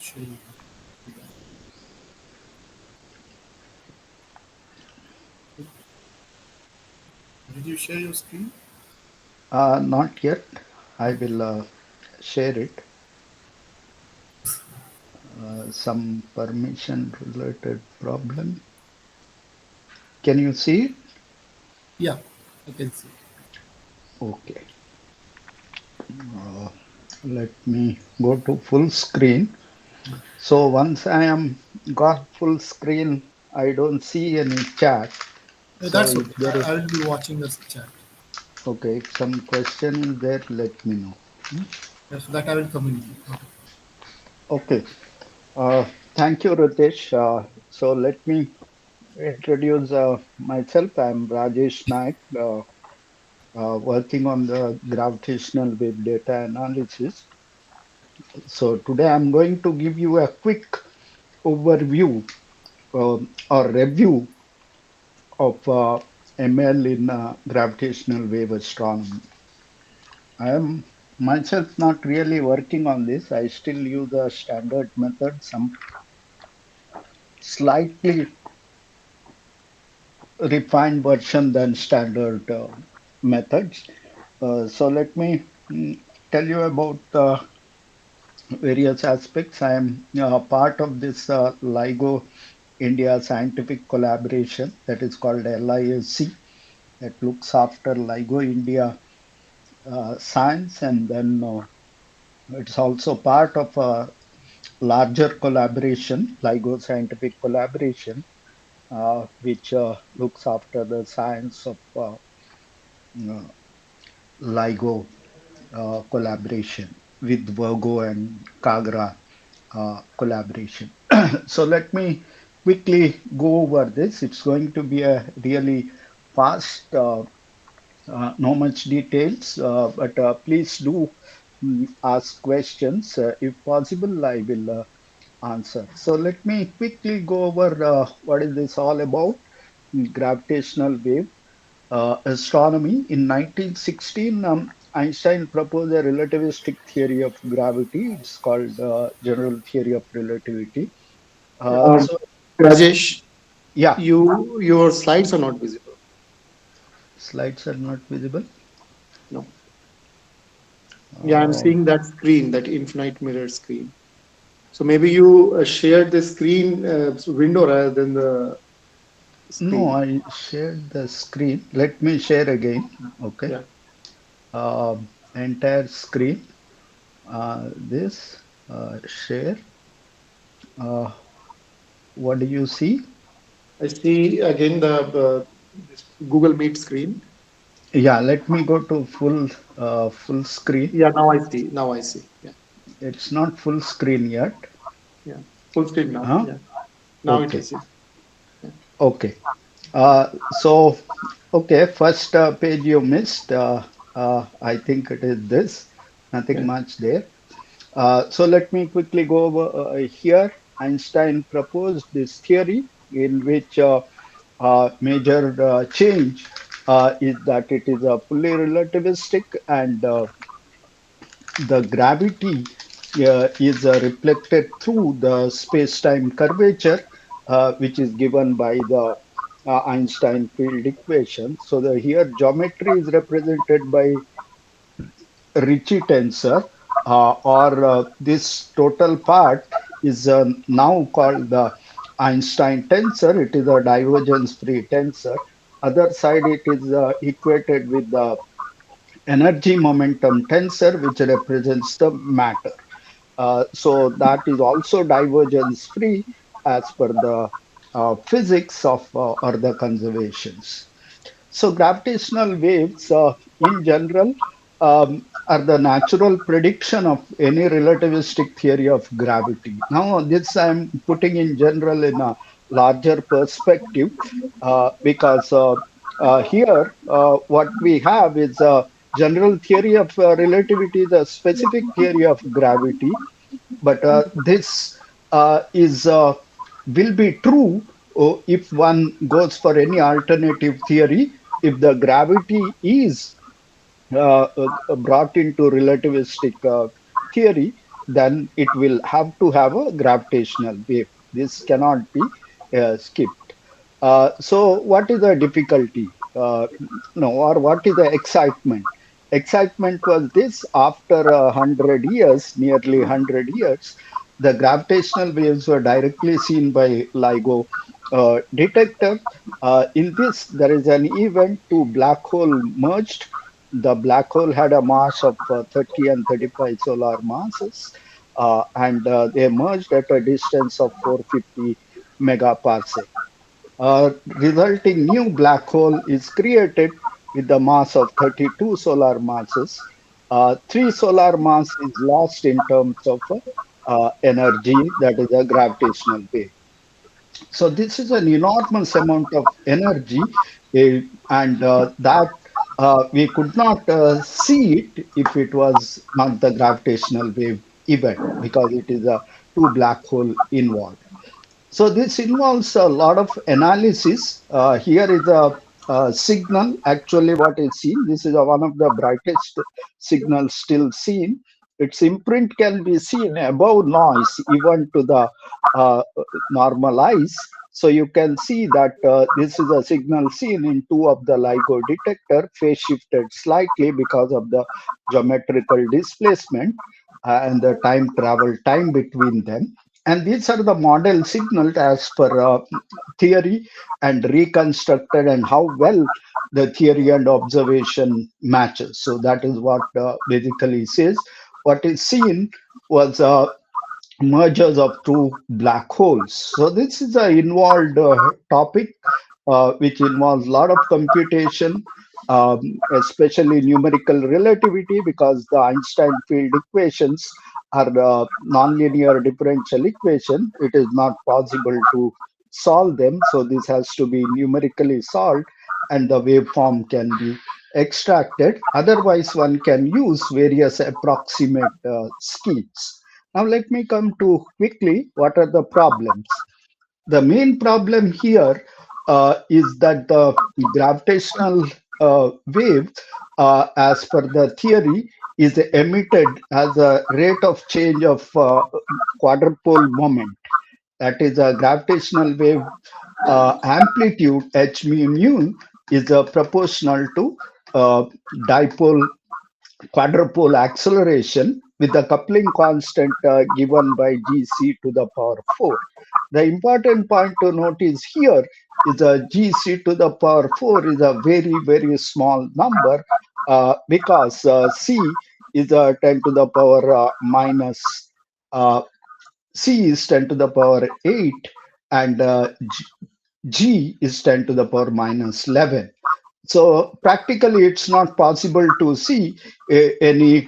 sharing. Did you share your screen? Not yet. I will share it. Some permission related problem. Can you see it? Yeah, I can see. Okay. Uh, Let me go to full screen. So once I am got full screen, I don't see any chat. So That's if okay. there is I will be watching the chat. okay, if some question is there, let me know. Yeah, so that I will communicate. Okay. Okay. Thank you, Ritesh. So let me introduce myself. I'm Rajesh Nayak, working on the gravitational wave data analysis. So today I'm going to give you a quick overview or review of ML in gravitational wave astronomy. I am myself not really working on this. I still use a standard method, some slightly refined version than standard methods. So let me tell you about various aspects. I am part of this LIGO India scientific collaboration that is called LISC that looks after LIGO India science, and then it's also part of a larger collaboration, LIGO scientific collaboration, which looks after the science of uh, LIGO collaboration with Virgo and Kagra collaboration. So let me quickly go over this. It's going to be a really fast, no much details, but please do ask questions. If possible, I will answer. So let me quickly go over what is this all about. Gravitational wave astronomy. In 1916, Einstein proposed a relativistic theory of gravity. It's called general theory of relativity. Um, So, Rajesh, yeah, your slides are not visible. slides are not visible. No. Yeah, I'm Uh, seeing that screen, that infinite mirror screen. So maybe you shared the screen window rather than the no, screen. I shared the screen. Let me share again. Okay. Yeah, Entire screen. This share. Uh, what do you see? I see again the this Google Meet screen. Yeah, let me go to full screen. Yeah, now I see. Now I see. Yeah, It's not full screen yet. yeah. Full screen now. Huh? Yeah, now it Okay. is. Yeah. Okay. So, okay, first page you missed. I think it is this. Nothing Yeah. much there. So let me quickly go over here. Einstein proposed this theory in which major change is that it is fully relativistic, and the gravity is reflected through the space-time curvature, which is given by the Einstein field equation. So the here geometry is represented by Ricci tensor, or this total part is now called the Einstein tensor. It is a divergence-free tensor. Other side, it is equated with the energy momentum tensor, which represents the matter. So that is also divergence free as per the physics of or the conservations. So gravitational waves in general are the natural prediction of any relativistic theory of gravity. Now this I'm putting in general in a larger perspective, because here what we have is a general theory of relativity, the specific theory of gravity, but this is will be true if one goes for any alternative theory. If the gravity is brought into relativistic theory, then it will have to have a gravitational wave. This cannot be skipped. So, what is the difficulty? No, or what is the excitement? Excitement was this: after 100 years, nearly 100 years, the gravitational waves were directly seen by LIGO detector. In this, there is an event: two black hole merged. The black hole had a mass of 30 and 35 solar masses, and they merged at a distance of 450 megaparsec. Resulting new black hole is created with the mass of 32 solar masses. Three solar mass is lost in terms of energy, that is a gravitational wave. So this is an enormous amount of energy, and that we could not see it if it was not the gravitational wave event, because it is a two black hole involved. So this involves a lot of analysis. Here is a signal. Actually, what is seen, this is one of the brightest signals still seen. Its imprint can be seen above noise, even to the uh, normal eyes. So you can see that this is a signal seen in two of the LIGO detector, phase shifted slightly because of the geometrical displacement and the time travel time between them. And these are the model signaled as per theory and reconstructed, and how well the theory and observation matches. So that is what basically says. What is seen was mergers of two black holes. So this is an involved topic which involves a lot of computation, especially numerical relativity, because the Einstein field equations are nonlinear differential equation. It is not possible to solve them, so this has to be numerically solved, and the waveform can be extracted. Otherwise, one can use various approximate schemes. Now, let me come to quickly what are the problems. The main problem here is that the gravitational wave, as per the theory, is emitted as a rate of change of quadrupole moment. That is, a gravitational wave amplitude h mu nu is proportional to dipole quadrupole acceleration, with the coupling constant given by gc to the power 4. The important point to note is here is a gc to the power 4 is a very, very small number, because c is 10 to the power minus uh, c is 10 to the power 8, and g is 10 to the power minus 11. So practically, it's not possible to see any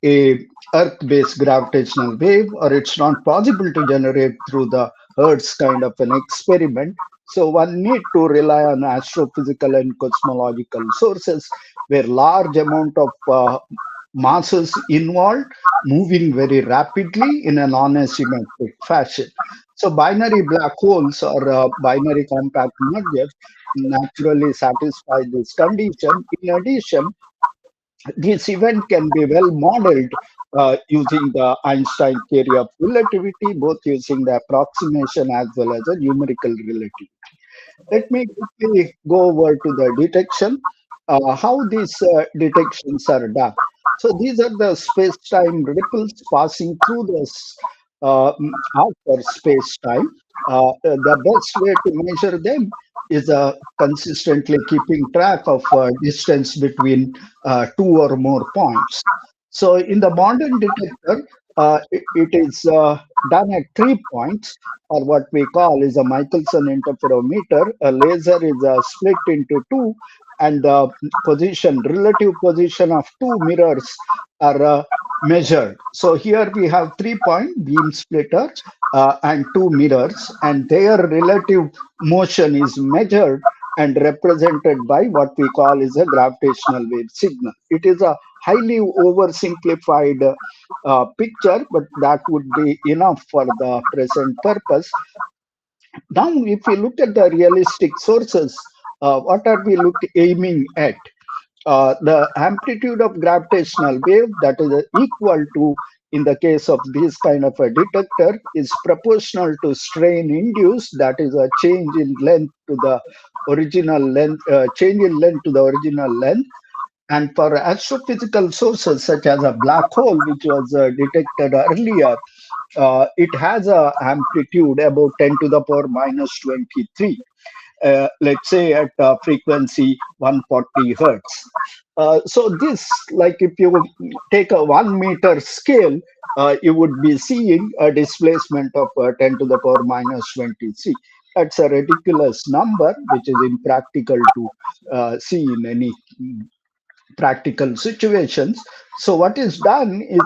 a Earth-based gravitational wave, or it's not possible to generate through the Hertz kind of an experiment. So one need to rely on astrophysical and cosmological sources, where large amount of masses involved, moving very rapidly in a non-asymmetric fashion. So binary black holes, or binary compact mergers, naturally satisfy this condition. In addition, this event can be well modeled using the Einstein theory of relativity, both using the approximation as well as a numerical relativity. Let me quickly go over to the detection, how these detections are done. So these are the space-time ripples passing through this outer space-time. The best way to measure them is consistently keeping track of distance between two or more points. So in the modern detector, it is done at 3 points, or what we call is a Michelson interferometer. A laser is split into two, and the relative position of two mirrors are measured. So here we have 3 point beam splitter and two mirrors, and their relative motion is measured and represented by what we call is a gravitational wave signal. It is a highly oversimplified picture, but that would be enough for the present purpose. Now, if we look at the realistic sources, what are we aiming at? The amplitude of gravitational wave, that is equal to in the case of this kind of a detector is proportional to strain induced, that is a change in length to the original length, change in length to the original length. And for astrophysical sources such as a black hole, which was detected earlier, it has a amplitude about 10 to the power minus 23, let's say at frequency 140 hertz. So this, like if you take a 1 meter scale, you would be seeing a displacement of 10 to the power minus 23. That's a ridiculous number, which is impractical to see in any practical situations. So what is done is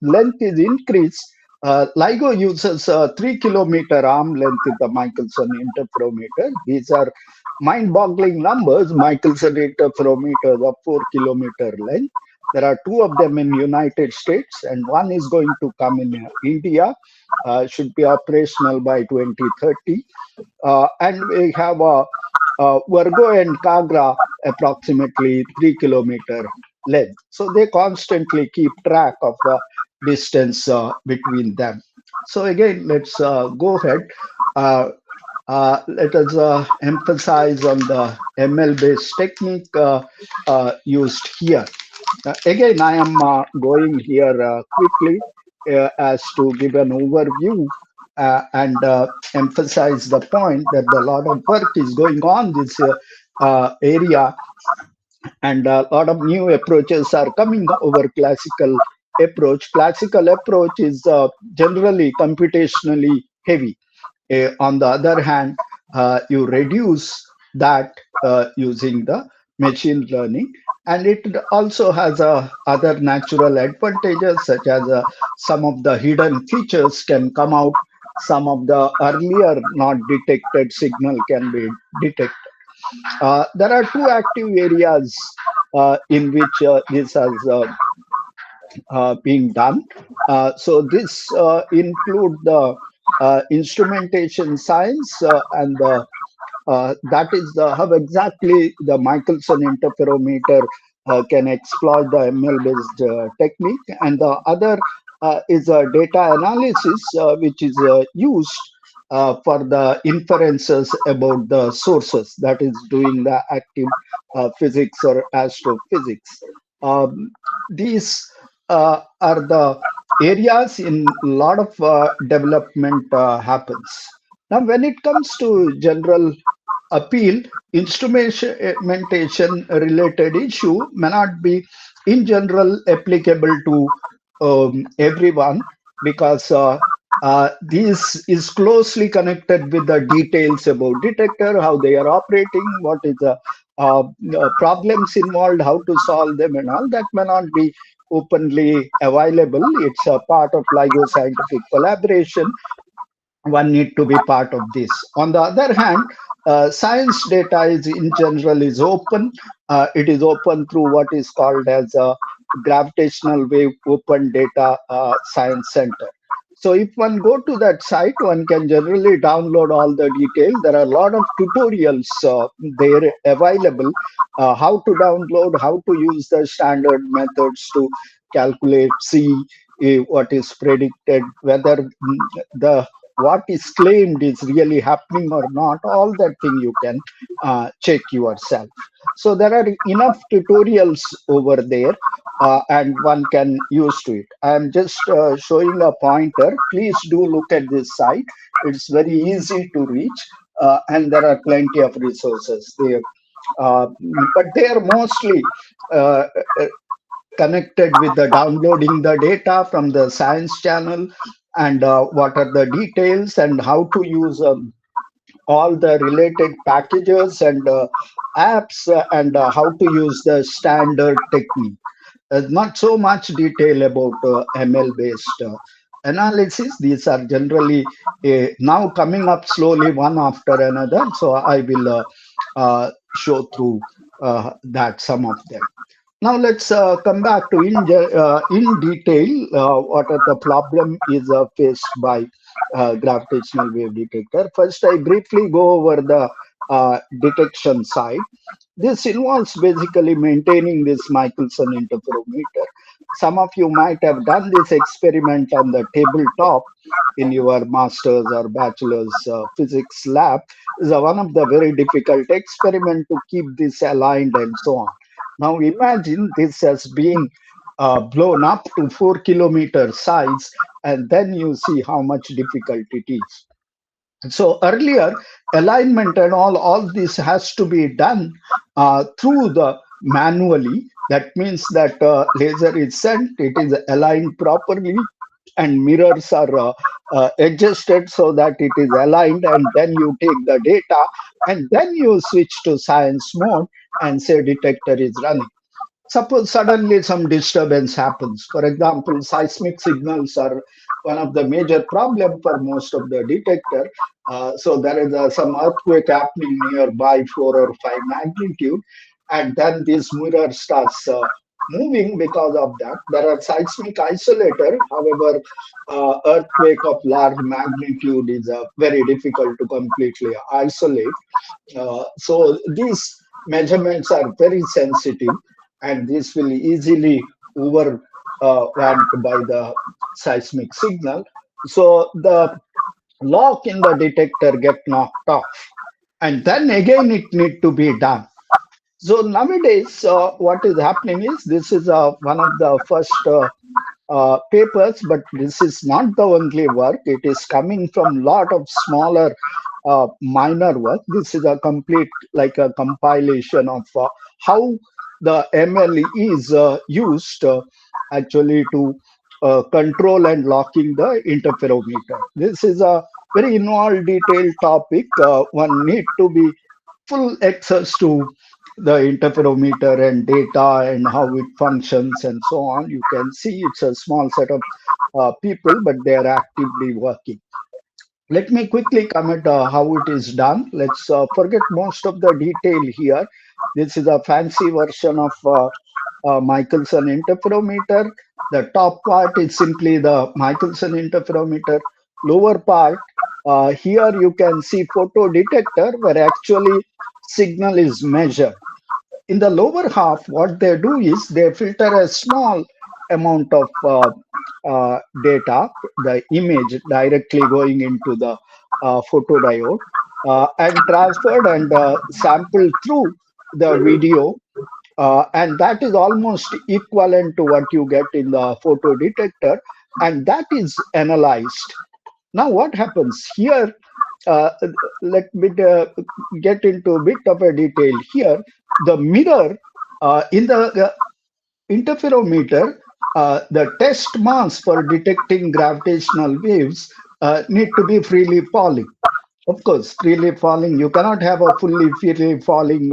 length is increased. LIGO uses a 3 kilometer arm length in the Michelson interferometer. These are mind-boggling numbers. Michelson interferometers of 4 kilometer length. There are two of them in United States, and one is going to come in India. Should be operational by 2030. And we have Virgo and Kagra, approximately 3 kilometer length. So they constantly keep track of distance between them. So again, let's go ahead. Uh, Let us emphasize on the ML-based technique used here. Again, I am going here quickly as to give an overview and emphasize the point that a lot of work is going on this area, and a lot of new approaches are coming over classical approach. Classical approach is generally computationally heavy. On the other hand, you reduce that using the machine learning, and it also has other natural advantages, such as some of the hidden features can come out, some of the earlier not detected signal can be detected. There are two active areas in which this has being done. So this include the instrumentation science and the that is how exactly the Michelson interferometer can exploit the ML-based technique, and the other is data analysis, which is used for the inferences about the sources, that is doing the active physics or astrophysics. These are the areas in a lot of development happens. Now, when it comes to general appeal, instrumentation related issue may not be in general applicable to everyone, because this is closely connected with the details about detector, how they are operating, what is the problems involved, how to solve them, and all that may not be openly available. It's a part of LIGO scientific collaboration. One need to be part of this. On the other hand, science data is in general is open. It is open through what is called as a gravitational wave open data science center. So if one go to that site, one can generally download all the detail. There are a lot of tutorials there available, how to download, how to use the standard methods to calculate, see what is predicted, whether the what is claimed is really happening or not. All that thing you can check yourself. So there are enough tutorials over there, and one can use to it. I am just showing a pointer. Please do look at this site. It's very easy to reach, and there are plenty of resources there. Uh, but they are mostly uh, connected with the downloading the data from the science channel, and what are the details and how to use all the related packages and apps, and how to use the standard technique. Not so much detail about ML based analysis. These are generally now coming up slowly one after another. So I will show through that some of them. Now let's come back to in detail what are the problem is faced by gravitational wave detector. First, I briefly go over the detection side. This involves basically maintaining this Michelson interferometer. Some of you might have done this experiment on the tabletop in your master's or bachelor's physics lab. Is one of the very difficult experiment to keep this aligned and so on. Now imagine this as being blown up to 4 kilometer size, and then you see how much difficult it is. So earlier, alignment and all this has to be done through the manually. That means that laser is sent, it is aligned properly, and mirrors are adjusted so that it is aligned, and then you take the data, and then you switch to science mode and say detector is running. Suppose suddenly some disturbance happens. For example, seismic signals are one of the major problem for most of the detector. So there is some earthquake happening nearby 4 or 5 magnitude, and then this mirror starts moving because of that. There are seismic isolator. However, earthquake of large magnitude is very difficult to completely isolate. So these measurements are very sensitive, and this will easily overwhelmed by the seismic signal. So the lock in the detector get knocked off, and then again it need to be done. So nowadays, what is happening is this is one of the first papers, but this is not the only work. It is coming from lot of smaller minor work. This is a complete like a compilation of how the ML is used actually to control and locking the interferometer. This is a very involved detailed topic. One need to be full access to the interferometer and data and how it functions and so on. You can see it's a small set of people, but they are actively working. Let me quickly comment how it is done. Let's forget most of the detail here. This is a fancy version of Michelson interferometer. The top part is simply the Michelson interferometer. Lower part, here you can see photo detector where actually signal is measured. In the lower half, what they do is they filter a small amount of data, the image directly going into the photodiode, and transferred and sampled through the video, and that is almost equivalent to what you get in the photo detector, and that is analyzed. Now what happens here, uh, let me get into a bit of a detail here. The mirror in the interferometer, the test mass for detecting gravitational waves need to be freely falling. Of course, freely falling, you cannot have a fully freely falling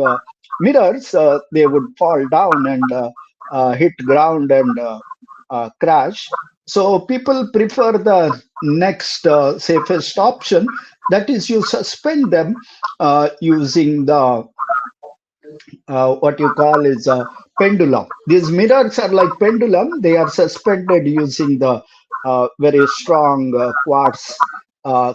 mirrors. They would fall down and hit ground and crash. So people prefer the next safest option. That is, you suspend them using the what you call is a pendulum. These mirrors are like pendulum. They are suspended using the very strong quartz uh,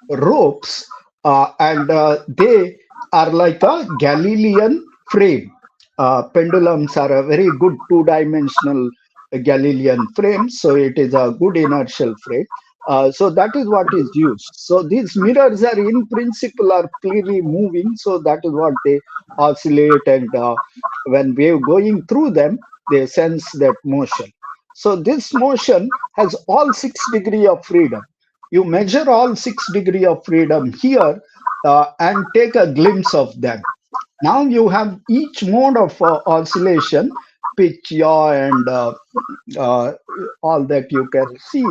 ropes, and they are like a Galilean frame. Pendulums are a very good two-dimensional Galilean frame, so it is a good inertial frame. So that is what is used. So these mirrors are in principle are freely moving, so that is what they oscillate, and when wave going through them, they sense that motion. So this motion has all 6 degrees of freedom. You measure all 6 degrees of freedom here and take a glimpse of them. Now you have each mode of oscillation, pitch, yaw, and uh, all that you can see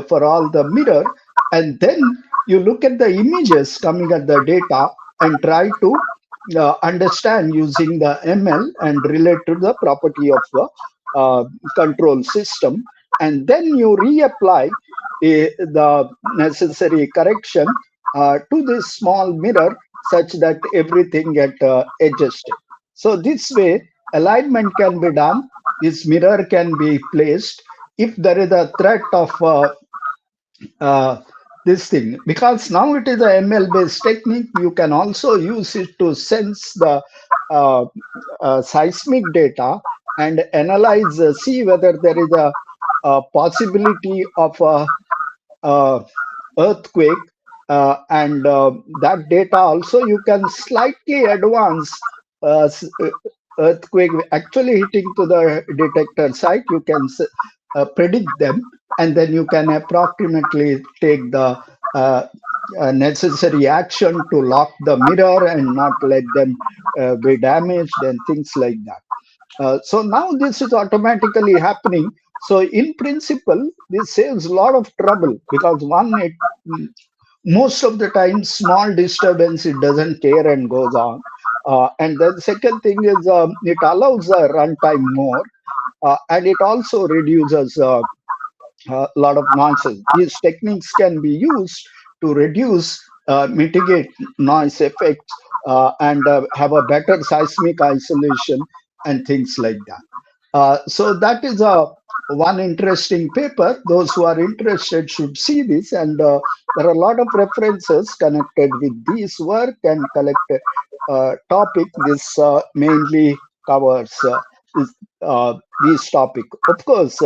for all the mirror, and then you look at the images coming at the data and try to understand using the ML and relate to the property of the control system, and then you reapply the necessary correction to this small mirror such that everything get adjusted. So this way alignment can be done, this mirror can be placed. If there is a threat of uh, this thing, because now it is a ML based technique. You can also use it to sense the uh, seismic data and analyze, see whether there is a possibility of a earthquake, and that data also you can slightly advance earthquake actually hitting to the detector site. You can predict them, and then you can approximately take the uh, necessary action to lock the mirror and not let them be damaged and things like that. So now this is automatically happening. So in principle, this saves a lot of trouble, because one, it most of the time small disturbance it doesn't care and goes on. And then second thing is, it allows runtime more, and it also reduces a lot of noises. These techniques can be used to reduce, mitigate noise effects, and have a better seismic isolation and things like that. So that is a one interesting paper. Those who are interested should see this, and there are a lot of references connected with this work and collected topic. This mainly covers this topic. Of course,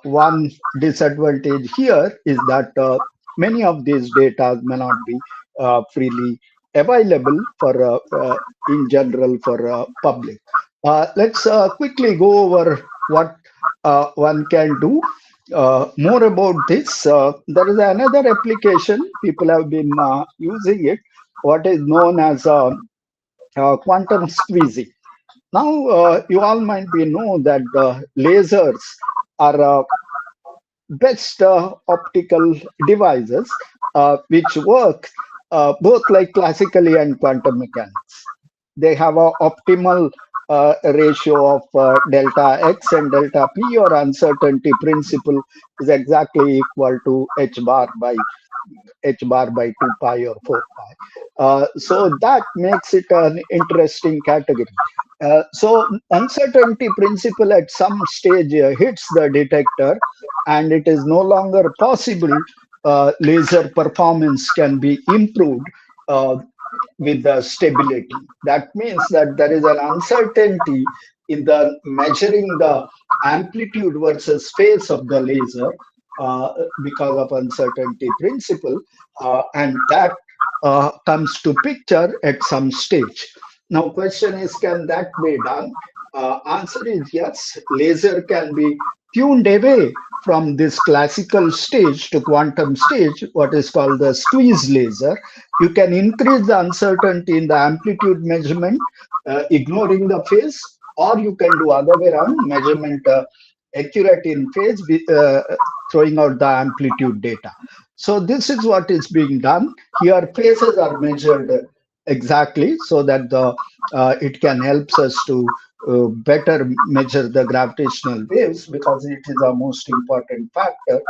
one disadvantage here is that many of these data may not be freely available for in general for public. Let's quickly go over what one can do more about this. There is another application people have been using it, what is known as quantum squeezing. Now, you all might be know that lasers are best optical devices which work both like classically and quantum mechanics. They have a optimal ratio of delta x and delta p, or uncertainty principle is exactly equal to h bar by 2 pi or 4 pi. So that makes it an interesting category. So uncertainty principle at some stage hits the detector, and it is no longer possible. Laser performance can be improved uh, with the stability. That means that there is an uncertainty in the measuring the amplitude versus phase of the laser because of uncertainty principle, and that comes to picture at some stage. Now, question is, can that be done? Answer is yes. Laser can be tuned away from this classical stage to quantum stage, what is called the squeeze laser. You can increase the uncertainty in the amplitude measurement, ignoring the phase, or you can do other way around, measurement accurate in phase, throwing out the amplitude data. So this is what is being done. Here phases are measured exactly, so that the it can helps us to better measure the gravitational waves, because it is a most important factor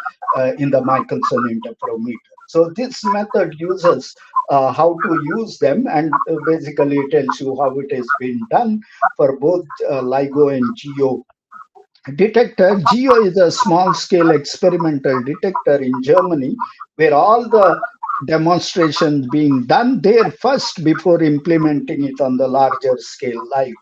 in the Michelson interferometer. So this method uses how to use them, and basically tells you how it has been done for both LIGO and GEO detector. GEO is a small scale experimental detector in Germany, where all the demonstrations being done there first before implementing it on the larger scale live.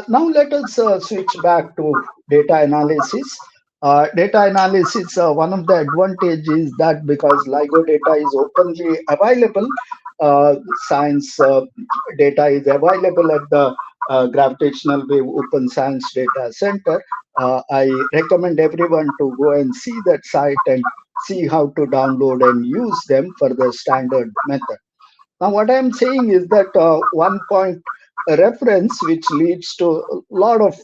Now let us switch back to data analysis. Data analysis, one of the advantages is that because LIGO data is openly available, science data is available at the Gravitational Wave Open Science Data Center. I recommend everyone to go and see that site and see how to download and use them for the standard method. Now, what I'm saying is that one point reference which leads to a lot of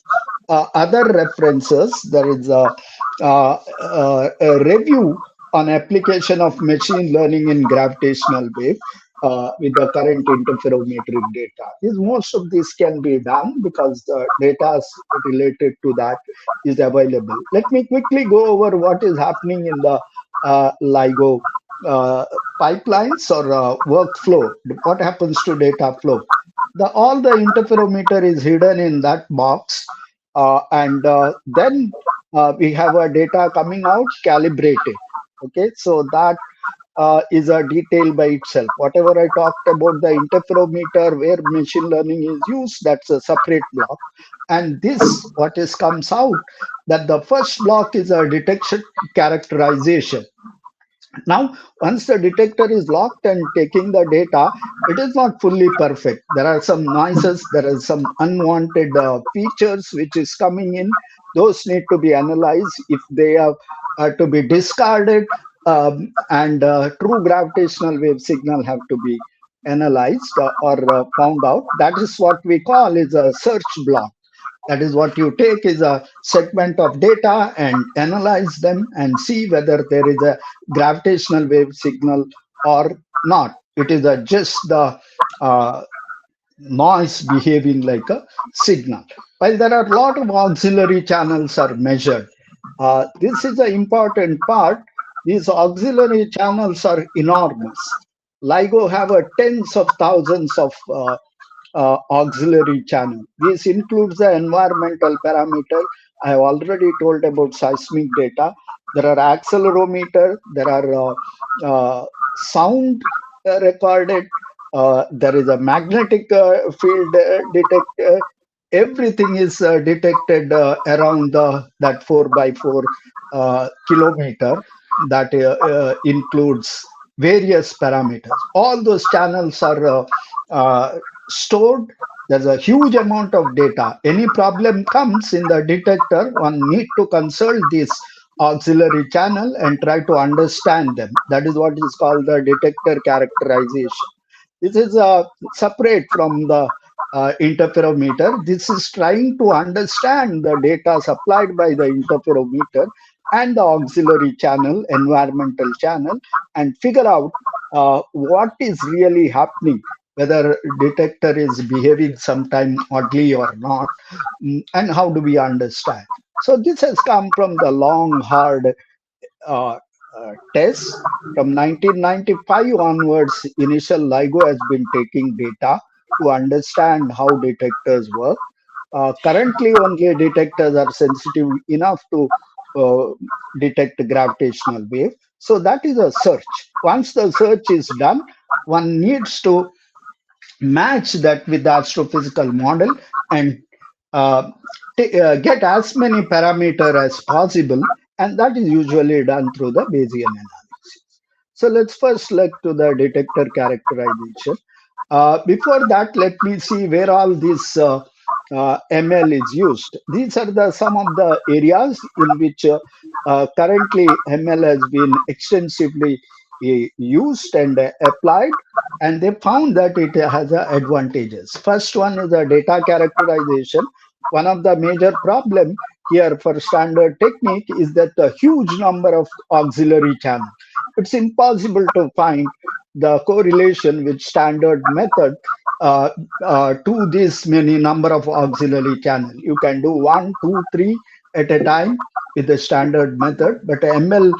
other references. There is a review on application of machine learning in gravitational wave with the current interferometric data. Is most of this can be done because the data related to that is available. Let me quickly go over what is happening in the LIGO uh, pipelines or workflow. What happens to data flow? All the interferometer is hidden in that box, and then we have our data coming out calibrated. Okay, so that is a detail by itself. Whatever I talked about the interferometer where machine learning is used, that's a separate block. And this, what is comes out, that the first block is a detection characterization. Now, once the detector is locked and taking the data, it is not fully perfect. There are some noises, there are some unwanted features which is coming in. Those need to be analyzed. If they are to be discarded, and true gravitational wave signal have to be analyzed or found out. That is what we call is a search block. That is what you take is a segment of data and analyze them and see whether there is a gravitational wave signal or not. It is just the uh, noise behaving like a signal. While there are a lot of auxiliary channels are measured, this is an important part. These auxiliary channels are enormous. LIGO have a tens of thousands of auxiliary channel. This includes the environmental parameter. I have already told about seismic data. There are accelerometer. There are sound recorded. There is a magnetic field detector. Everything is detected around that 4 by 4 kilometer. That includes various parameters. All those channels are stored. There's a huge amount of data. Any problem comes in the detector, one need to consult this auxiliary channel and try to understand them. That is what is called the detector characterization. This is separate from the interferometer. This is trying to understand the data supplied by the interferometer and the auxiliary channel, environmental channel, and figure out what is really happening, whether detector is behaving sometime oddly or not, and how do we understand. So this has come from the long, hard uh, tests. From 1995 onwards, initial LIGO has been taking data to understand how detectors work. Currently, only detectors are sensitive enough to uh, detect gravitational wave. So that is a search. Once the search is done, one needs to match that with the astrophysical model and uh, get as many parameter as possible, and that is usually done through the Bayesian analysis. So let's first look to the detector characterization. Before that, let me see where all this ML is used. These are the some of the areas in which currently ML has been extensively used and applied, and they found that it has advantages. First one is the data characterization. One of the major problem here for standard technique is that the huge number of auxiliary channels. It's impossible to find the correlation with standard method uh, to this many number of auxiliary channel. You can do one, two, three at a time with the standard method, but ML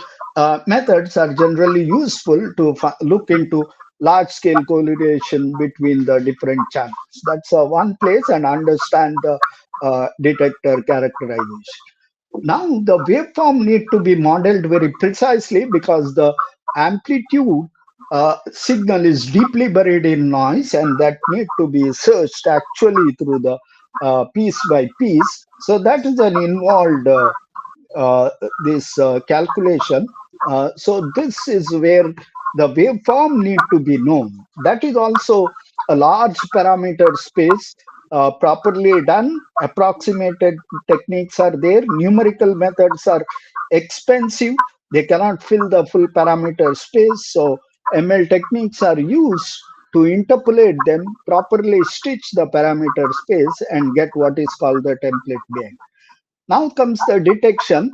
methods are generally useful to look into large scale correlation between the different channels. That's one place, and understand the detector characterization. Now the waveform need to be modeled very precisely because the amplitude signal is deeply buried in noise, and that need to be searched actually through the piece by piece. So that is an involved this calculation. So this is where the waveform need to be known. That is also a large parameter space, properly done. Approximated techniques are there. Numerical methods are expensive. They cannot fill the full parameter space. So ML techniques are used to interpolate them, properly stitch the parameter space, and get what is called the template bank. Now comes the detection.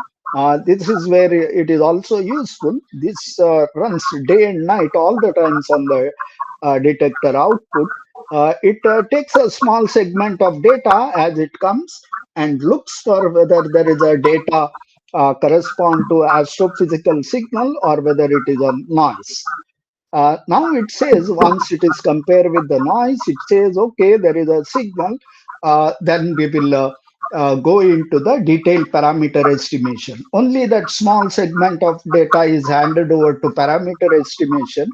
This is where it is also useful. This runs day and night all the times on the detector output. It takes a small segment of data as it comes and looks for whether there is a data correspond to astrophysical signal or whether it is a noise. Now it says once it is compared with the noise, it says okay, there is a signal. Then we will go into the detailed parameter estimation. Only that small segment of data is handed over to parameter estimation,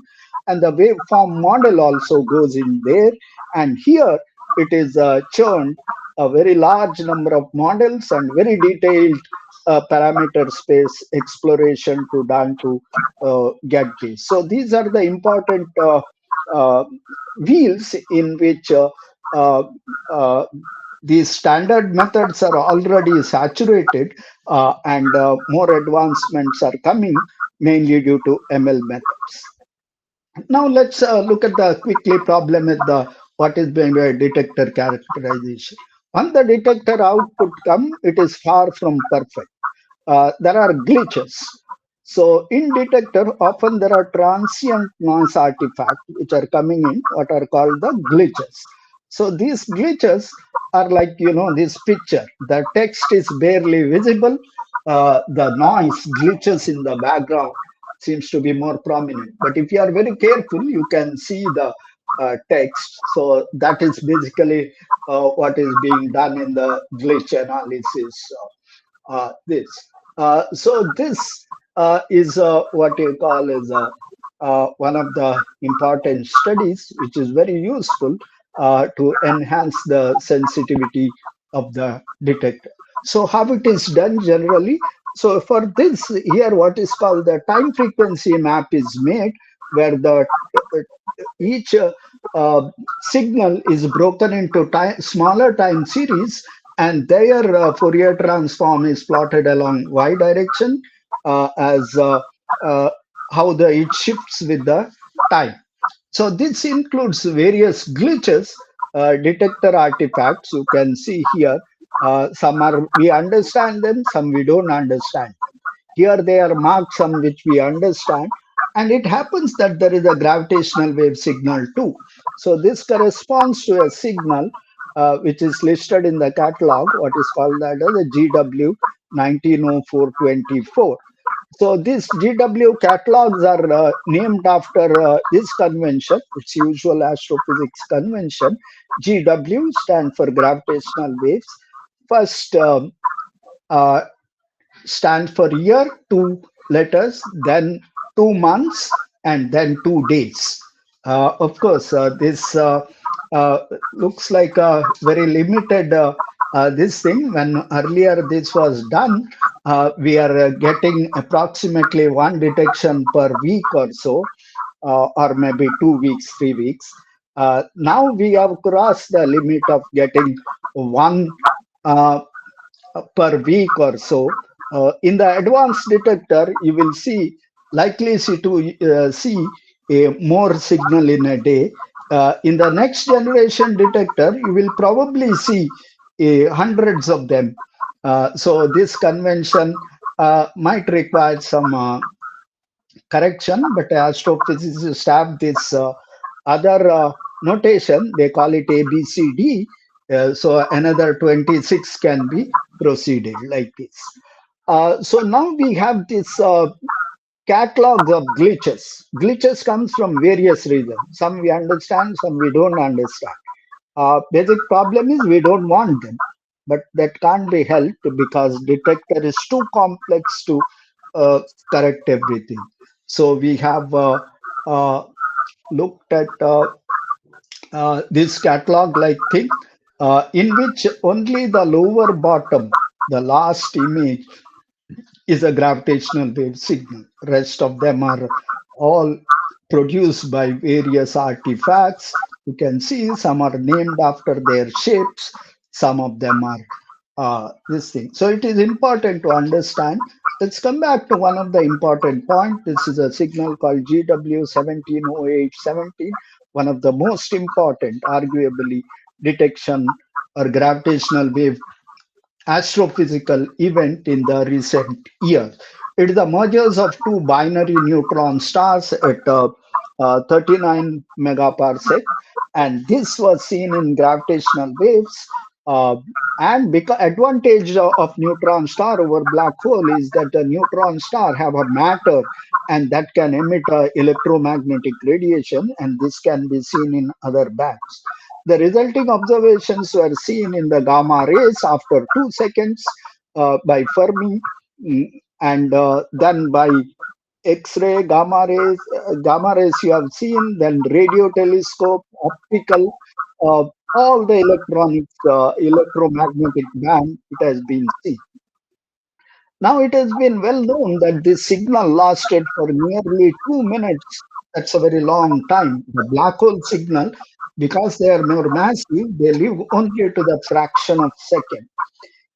and the waveform model also goes in there. And here it is churned a very large number of models and very detailed parameter space exploration to done to get this. So these are the important uh, wheels in which uh, uh, these standard methods are already saturated, and more advancements are coming mainly due to ML methods. Now let's look at the quickly problem with the what is being a detector characterization. When the detector output come, it is far from perfect. There are glitches. So in detector, often there are transient noise artifacts which are coming in, what are called the glitches. So these glitches are like, this picture. The text is barely visible. The noise glitches in the background seems to be more prominent. But if you are very careful, you can see the text. So that is basically what is being done in the glitch analysis. This. So this is what you call as one of the important studies, which is very useful to enhance the sensitivity of the detector. So how it is done generally? So for this here, what is called the time frequency map is made, where the each signal is broken into smaller time series, and their Fourier transform is plotted along y direction as uh, how it shifts with the time. So this includes various glitches, detector artifacts. You can see here, some are we understand them, some we don't understand. Here they are marked, some which we understand. And it happens that there is a gravitational wave signal too. So this corresponds to a signal which is listed in the catalog, what is called that as a GW 190424. So these GW catalogs are named after this convention. It's usual astrophysics convention. GW stand for gravitational waves. First uh, stand for year, 2 letters, then 2 months, and then 2 days. Of course, this uh, looks like a very limited this thing. When earlier this was done, we are getting approximately one detection per week or so, or maybe 2 weeks, 3 weeks. Now we have crossed the limit of getting one uh, per week or so. In the advanced detector, you will see likely see a more signal in a day. In the next generation detector, you will probably see hundreds of them. So this convention might require some correction, but astrophysicists have this other notation. They call it ABCD. So another 26 can be proceeded like this. So now we have this catalogs of glitches. Glitches comes from various reasons. Some we understand, some we don't understand. Basic problem is we don't want them, but that can't be helped because detector is too complex to correct everything. So we have uh, looked at this catalog like thing, in which only the lower bottom, the last image, is a gravitational wave signal. Rest of them are all produced by various artifacts. You can see some are named after their shapes, some of them are this thing. So it is important to understand. Let's come back to one of the important points. This is a signal called GW170817, one of the most important, arguably, detection or gravitational wave astrophysical event in the recent years. It is the mergers of two binary neutron stars at 39 megaparsec, and this was seen in gravitational waves. Uh, and because advantage of neutron star over black hole is that the neutron star have a matter and that can emit electromagnetic radiation, and this can be seen in other bands. The resulting observations were seen in the gamma rays after 2 seconds by Fermi, and then by X-ray, gamma rays you have seen, then radio telescope, optical, all the electronics, electromagnetic band, it has been seen. Now it has been well known that this signal lasted for nearly 2 minutes. That's a very long time. The black hole signal, because they are more massive, they live only to the fraction of second.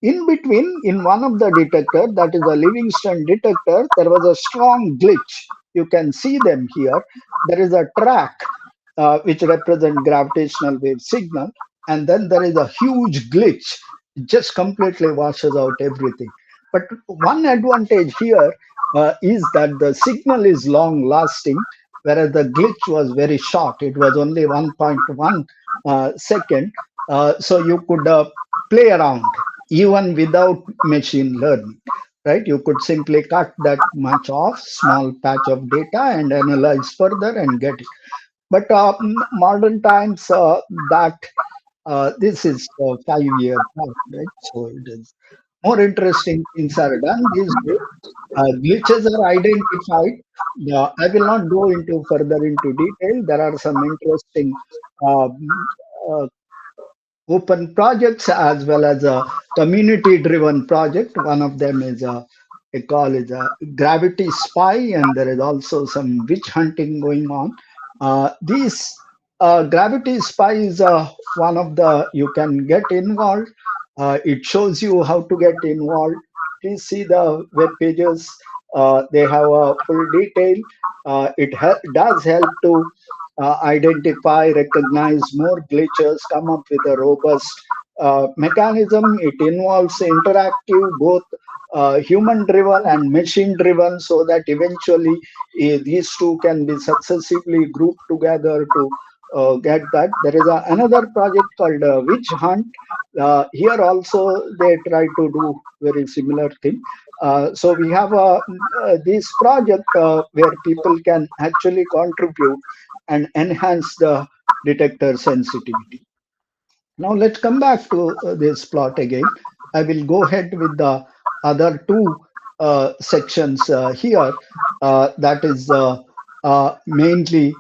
In between, in one of the detector, that is a Livingston detector, there was a strong glitch. You can see them here. There is a track which represent gravitational wave signal, and then there is a huge glitch. It just completely washes out everything. But one advantage here is that the signal is long lasting, whereas the glitch was very short. It was only 1.1 second. So you could play around even without machine learning, right? You could simply cut that much off, small patch of data, and analyze further and get it. But modern times, that this is 5 year back, right? So it is more interesting things are done these days. Glitches are identified. I will not go into further into detail. There are some interesting um, uh, open projects as well as a community driven project. One of them is a call is a gravity spy, and there is also some witch hunting going on. These gravity spy is one of the you can get involved. It shows you how to get involved. Please see the web pages. They have a full detail. Does help to identify, recognize more glitches, come up with a robust mechanism. It involves interactive, both human driven and machine driven, so that eventually these two can be successively grouped together to get that. There is another project called Witch Hunt. Here also they try to do very similar thing. So we have this project where people can actually contribute and enhance the detector sensitivity. Now let's come back to this plot again. I will go ahead with the other two sections here. That is mainly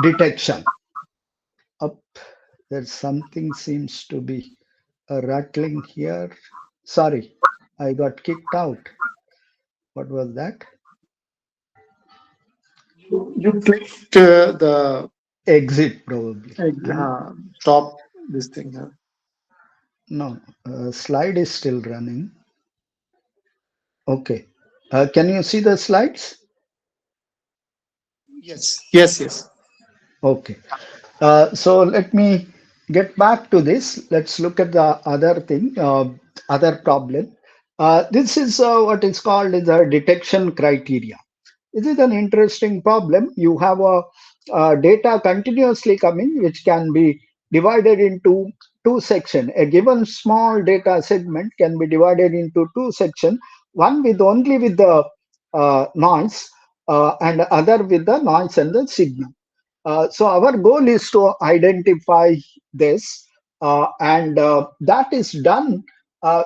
detection. Up, there's something seems to be rattling here. Sorry, I got kicked out. What was that? You clicked the Exit probably. top this thing. No, slide is still running. Okay. Can you see the slides? Yes, yes, yes. Okay. So let me get back to this. Let's look at the other thing, other problem. This is what is called as a detection criteria. This is an interesting problem. You have data continuously coming, which can be divided into two sections. A given small data segment can be divided into two sections, one with only with the noise, and other with the noise and the signal. So our goal is to identify this, and that is done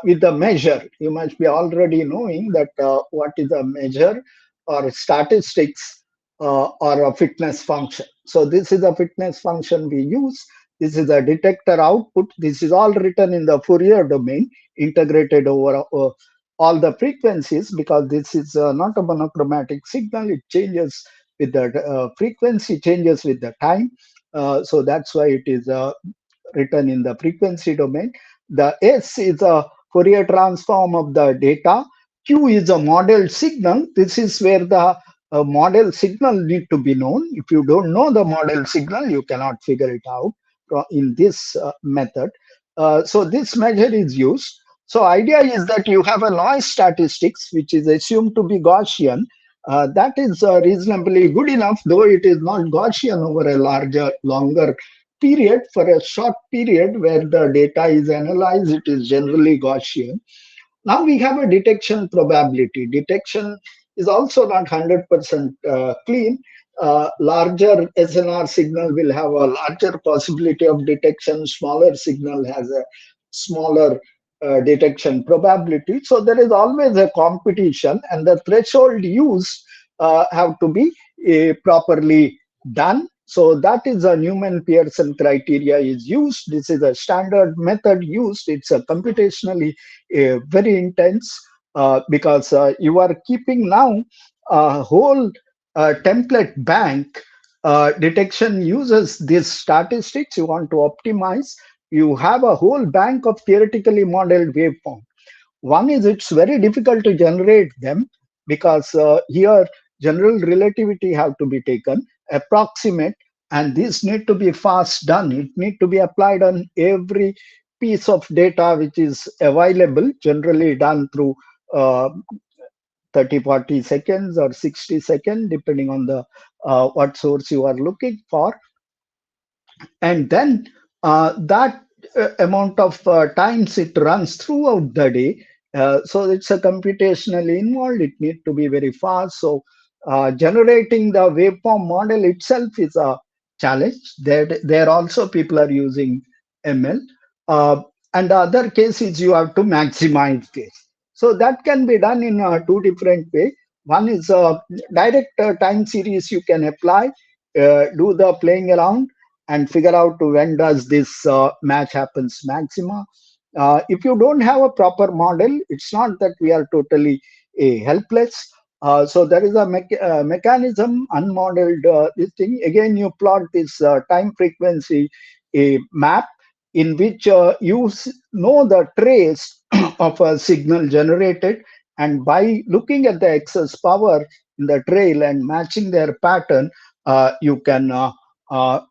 with the measure. You must be already knowing that what is a measure or statistics or a fitness function. So this is a fitness function we use. This is a detector output. This is all written in the Fourier domain, integrated over all the frequencies, because this is not a monochromatic signal. It changes with the frequency, changes with the time. So that's why it is written in the frequency domain. The S is a Fourier transform of the data. Q is a model signal. This is where the model signal need to be known. If you don't know the model signal, you cannot figure it out in this method. So this measure is used. So idea is that you have a noise statistics, which is assumed to be Gaussian. That is reasonably good enough, though it is not Gaussian over a larger, longer period. For a short period where the data is analyzed, it is generally Gaussian. Now we have a detection probability. Detection is also not 100% clean. larger SNR signal will have a larger possibility of detection, smaller signal has a smaller detection probability. So there is always a competition, and the threshold used have to be properly done. So that is a Newman-Pearson criteria is used. This is a standard method used. It's a computationally very intense because you are keeping now a whole template bank. Detection uses these statistics. You want to optimize. You have a whole bank of theoretically modeled waveform. One is it's very difficult to generate them because here general relativity have to be taken, approximate, and these need to be fast done. It need to be applied on every piece of data which is available, generally done through uh, 30, 40 seconds or 60 seconds, depending on the what source you are looking for, and then that amount of times it runs throughout the day. So it's a computationally involved. It needs to be very fast. So generating the waveform model itself is a challenge. There also people are using ML. Uh, and the other case is you have to maximize this. So that can be done in two different ways. One is direct time series you can apply, do the playing around and figure out when does this match happens maxima. If you don't have a proper model, it's not that we are totally helpless. So there is a mechanism, unmodeled this thing. Again, you plot this time frequency map in which know the trace of a signal generated, and by looking at the excess power in the trail and matching their pattern, you can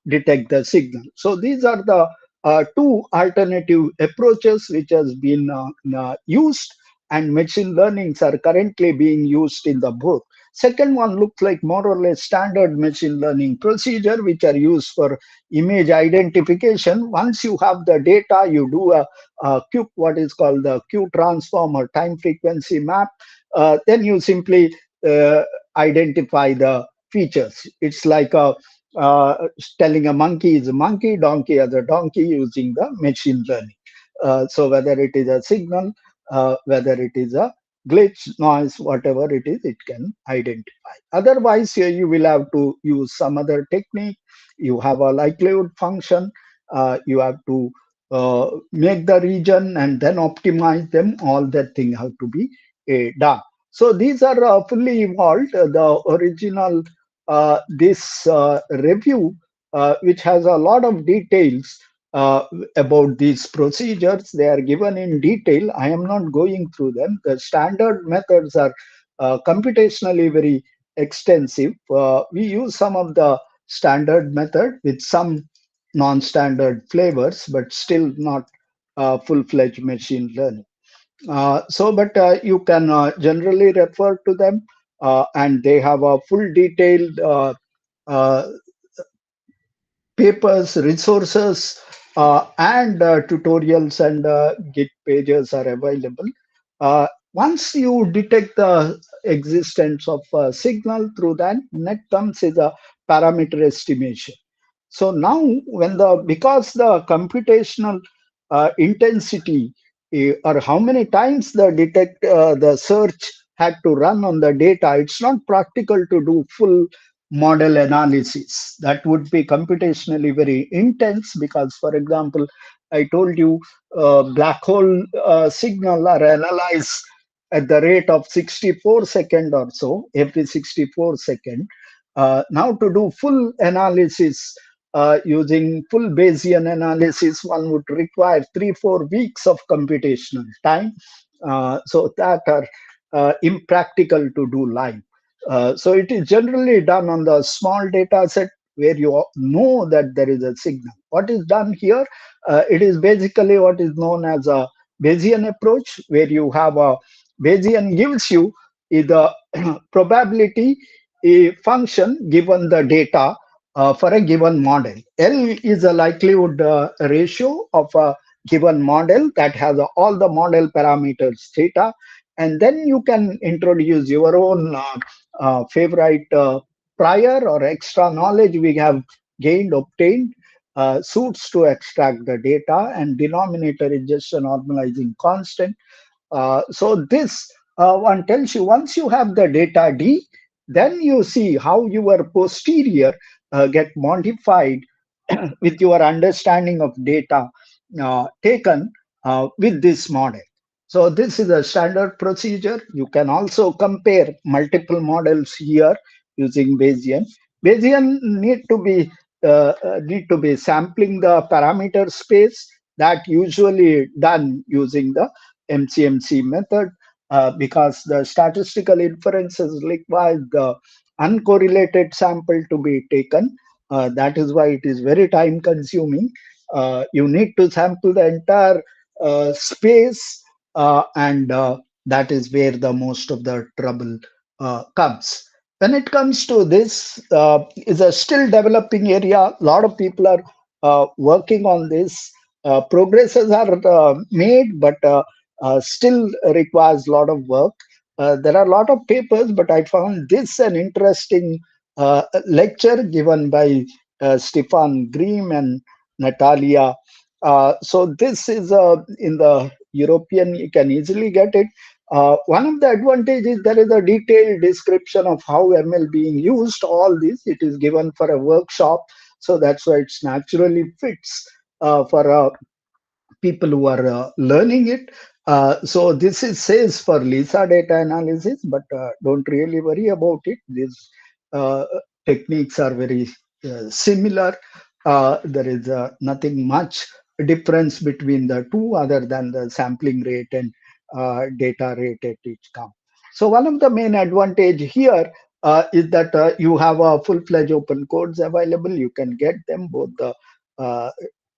detect the signal. So these are the two alternative approaches which has been used, and machine learnings are currently being used in the both. Second one looks like more or less standard machine learning procedure which are used for image identification. Once you have the data, you do a Q, what is called the Q transform or time frequency map. Then you simply identify the features. It's like a telling a monkey is a monkey, donkey as a donkey using the machine learning. So whether it is a signal, whether it is a glitch, noise, whatever it is, it can identify. Otherwise, here you will have to use some other technique. You have a likelihood function. You have to make the region and then optimize them. All that thing have to be done. So these are fully evolved. The original this review, which has a lot of details about these procedures. They are given in detail. I am not going through them. The standard methods are computationally very extensive. We use some of the standard method with some non-standard flavors, but still not full-fledged machine learning. But you can generally refer to them, and they have a full detailed uh, papers, resources, and tutorials and Git pages are available. Once you detect the existence of a signal through that, next comes is a parameter estimation. So now, when the because the computational intensity or how many times the search had to run on the data, it's not practical to do full model analysis. That would be computationally very intense because, for example, I told you black hole signal are analyzed at the rate of 64 second or so, every 64 second. Now to do full analysis using full Bayesian analysis, one would require 3-4 weeks of computational time. So that are impractical to do live. So it is generally done on the small data set where you know that there is a signal. What is done here? It is basically what is known as a Bayesian approach, where you have a Bayesian gives you the probability a function given the data for a given model. L is a likelihood ratio of a given model that has all the model parameters theta, and then you can introduce your own favorite prior or extra knowledge we have gained, obtained, suits to extract the data, and denominator is just a normalizing constant. So this one tells you once you have the data D, then you see how your posterior get modified with your understanding of data taken with this model. So this is a standard procedure. You can also compare multiple models here using Bayesian. Bayesian need to be sampling the parameter space that usually done using the MCMC method because the statistical inferences require the uncorrelated sample to be taken. That is why it is very time consuming. You need to sample the entire space, and that is where the most of the trouble comes. When it comes to this, is a still developing area. A lot of people are working on this. Progresses are made, but still requires a lot of work. There are a lot of papers, but I found this an interesting lecture given by Stefan Grimm and Natalia. So this is in the European, you can easily get it. One of the advantages, there is a detailed description of how ML being used. All this, it is given for a workshop, so that's why it's naturally fits for people who are learning it. So this is says for Lisa data analysis, but don't really worry about it. These uh, techniques are very similar. There is nothing much difference between the two other than the sampling rate and data rate at each count. So one of the main advantage here is that you have a full-fledged open codes available. You can get them both the uh,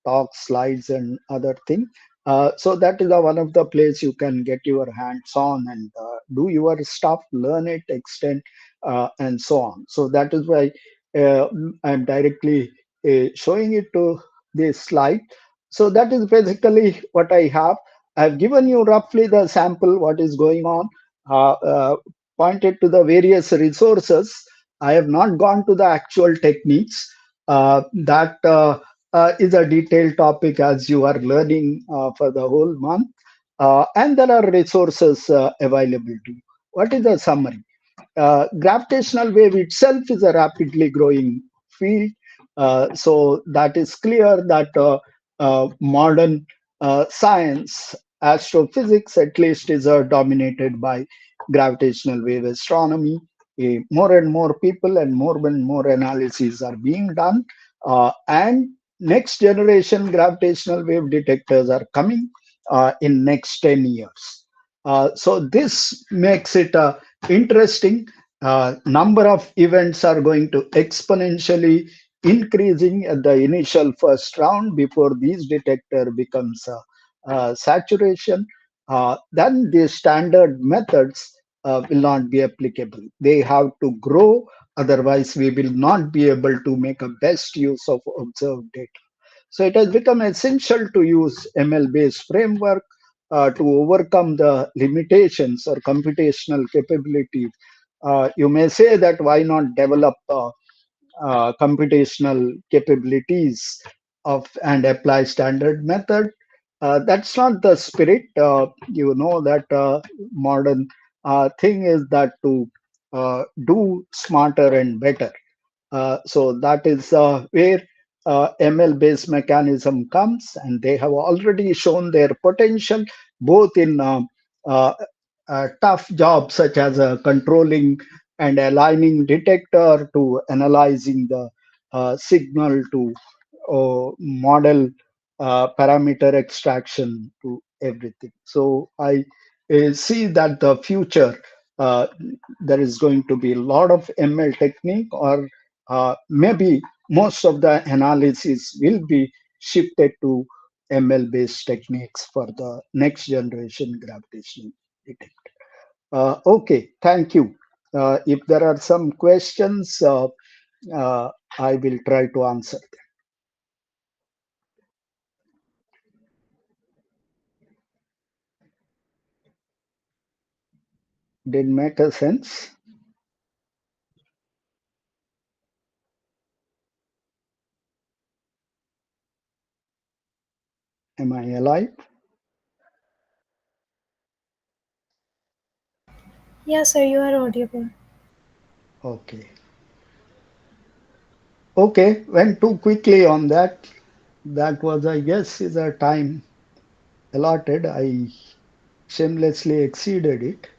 talks, slides, and other thing. So that is one of the place you can get your hands on and do your stuff, learn it, extend, and so on. So that is why I'm directly showing it to this slide. So that is basically what I have. I've given you roughly the sample, what is going on, uh, uh, pointed to the various resources. I have not gone to the actual techniques. That is a detailed topic as you are learning for the whole month. And there are resources available to you. What is the summary? Gravitational wave itself is a rapidly growing field. So that is clear that modern science, astrophysics at least, is dominated by gravitational wave astronomy. More and more people and more analyses are being done. And next generation gravitational wave detectors are coming in next 10 years. So this makes it interesting. Number of events are going to exponentially increasing at the initial first round before these detector becomes saturation. Then the standard methods will not be applicable. They have to grow, otherwise we will not be able to make a best use of observed data. So it has become essential to use ML-based framework to overcome the limitations or computational capabilities. You may say that why not develop computational capabilities of and apply standard method. That's not the spirit. You know that modern thing is that to do smarter and better. So that is where ML based mechanism comes, and they have already shown their potential both in uh, tough jobs such as controlling and aligning detector to analyzing the signal to model parameter extraction to everything. So I see that the future uh, there is going to be a lot of ML technique, or maybe most of the analysis will be shifted to ML based techniques for the next generation gravitational detector. Okay, thank you. If there are some questions, uh, I will try to answer them. Did make a sense? Am I alive? Yes, sir, you are audible. Okay. Okay, went too quickly on that. That was, I guess, is a time allotted. I shamelessly exceeded it.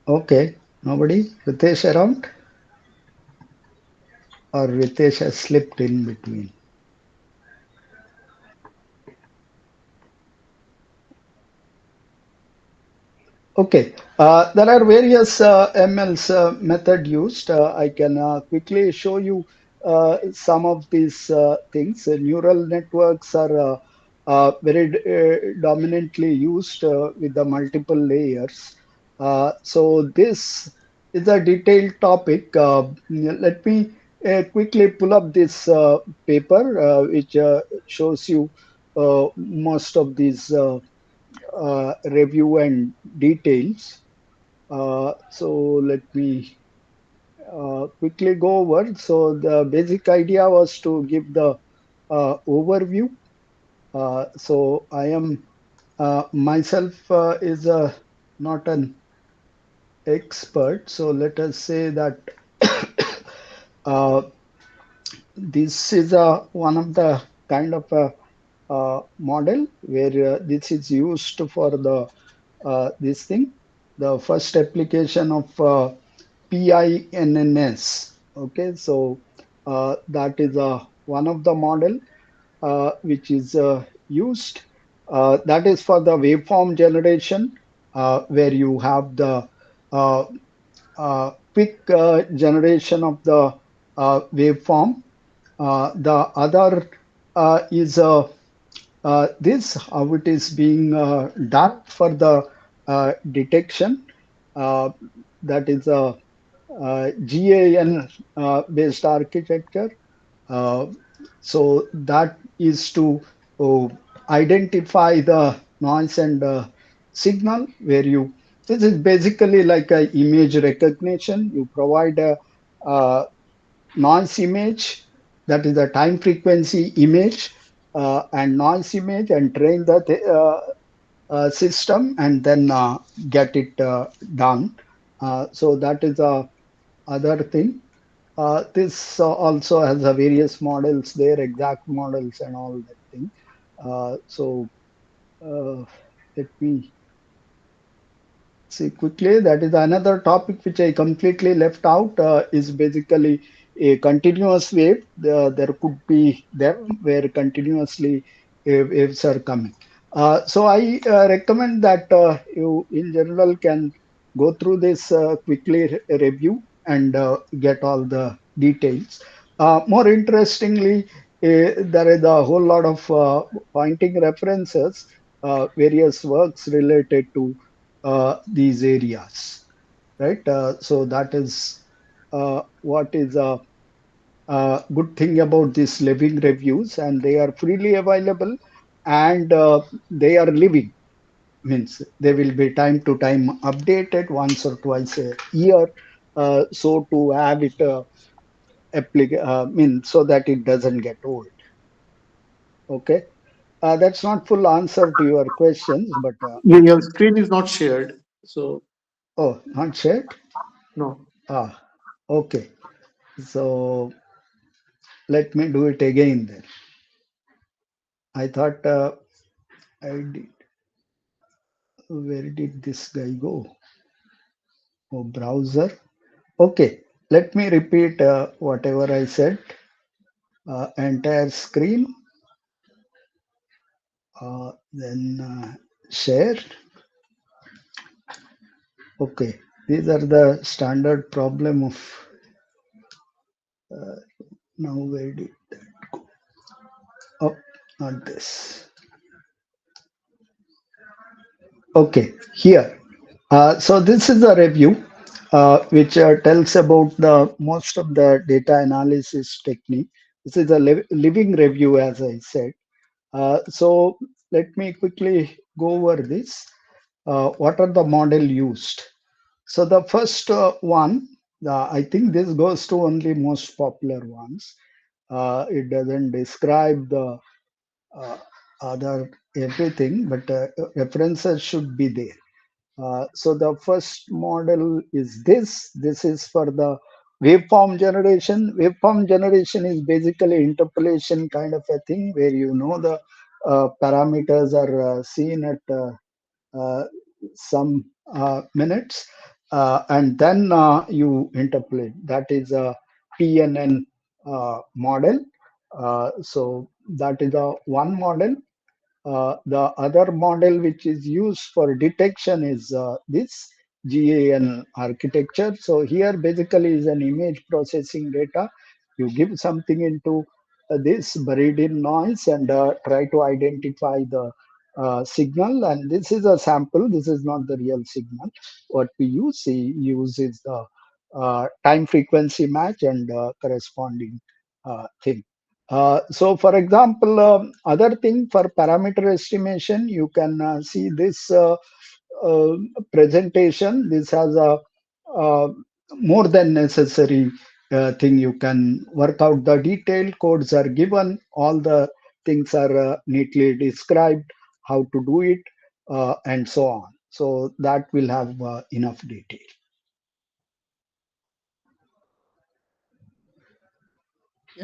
Okay, nobody? Ritesh around? Or Ritesh has slipped in between? Okay, there are various MLs method used. I can quickly show you some of these things. Neural networks are very dominantly used with the multiple layers. So this is a detailed topic. Let me quickly pull up this paper, which shows you most of these review and details. So let me quickly go over. So the basic idea was to give the overview. So I am myself is not an expert. So let us say that uh, this is one of the kind of a model where this is used for the this thing. The first application of PINNS. Okay, so that is one of the model which is used. That is for the waveform generation, where you have the uh, quick generation of the waveform. The other is this how it is being done for the detection. Uh, that is a GAN based architecture. Uh, so that is to uh, identify the noise and signal where you. This is basically like a image recognition. You provide a noise image, that is a time frequency image, and noise image, and train the system, and then get it done. So that is a other thing. This also has various models there, exact models and all that thing. So uh, let me see quickly. That is another topic which I completely left out. Is basically a continuous wave. There could be them where continuously waves are coming. So I recommend that you, in general, can go through this quickly review and get all the details. More interestingly, there is a whole lot of pointing references, various works related to these areas, right? So that is what is a good thing about these living reviews, and they are freely available, and they are living. Means they will be time to time updated once or twice a year. So to have it mean so that it doesn't get old. Okay, that's not full answer to your questions, but Your screen is not shared. So, oh, not shared. no. Ah, okay. So let me do it again then. I thought I did. Where did this guy go? Oh, browser. Okay, let me repeat whatever I said. Entire screen, then share. Okay, these are the standard problem of now. Where did oh, not this. Okay, here. So this is a review which tells about the most of the data analysis technique. This is a living review, as I said. So let me quickly go over this. What are the model used? So the first one, I think this goes to only most popular ones. It doesn't describe the uh, other everything, but references should be there. So the first model is this. This is for the waveform generation. Waveform generation is basically interpolation kind of a thing where you know the parameters are seen at uh, some minutes, and then you interpolate. That is a PNN model. So that is a one model. The other model which is used for detection is this GAN architecture. So here basically is an image processing data. You give something into this buried in noise and try to identify the signal. And this is a sample. This is not the real signal. What we use is the time frequency match and corresponding thing. So, for example, other thing for parameter estimation, you can see this uh, presentation. This has a uh, more than necessary thing. You can work out the detailed codes are given. All the things are neatly described, how to do it, and so on. So that will have enough detail.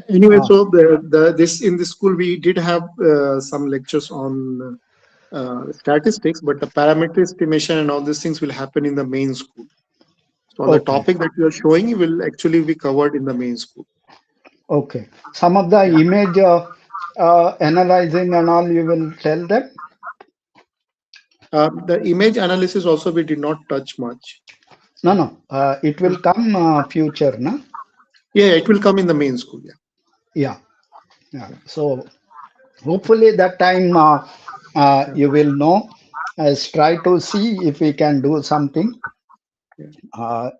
Anyway, Uh, so the this in the school we did have some lectures on statistics, but the parameter estimation and all these things will happen in the main school. So all the okay, topic that you are showing will actually be covered in the main school. okay. Some of the Yeah. image analyzing and all, you will tell them. The image analysis also we did not touch much. No, no. It will come future, no? Yeah, it will come in the main school. Yeah. Yeah, yeah. Yeah. So hopefully that time Yeah. you will know. As try to see if we can do something. Yeah. Uh,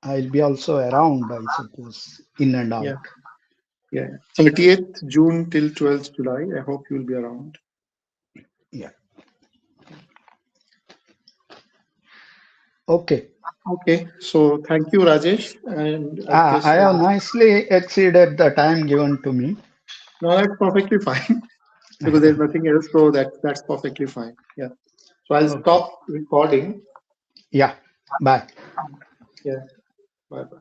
I'll be also around, I suppose, in and Yeah. out. Yeah. 30th June till 12th July. I hope you will be around. Yeah. Okay. Okay. So thank you, Rajesh. And I guess I have nicely exceeded the time given to me. no, that's perfectly fine because there's nothing else. So that's perfectly fine. Yeah. So I'll Okay. stop recording. Yeah. Bye. Yeah. Bye bye.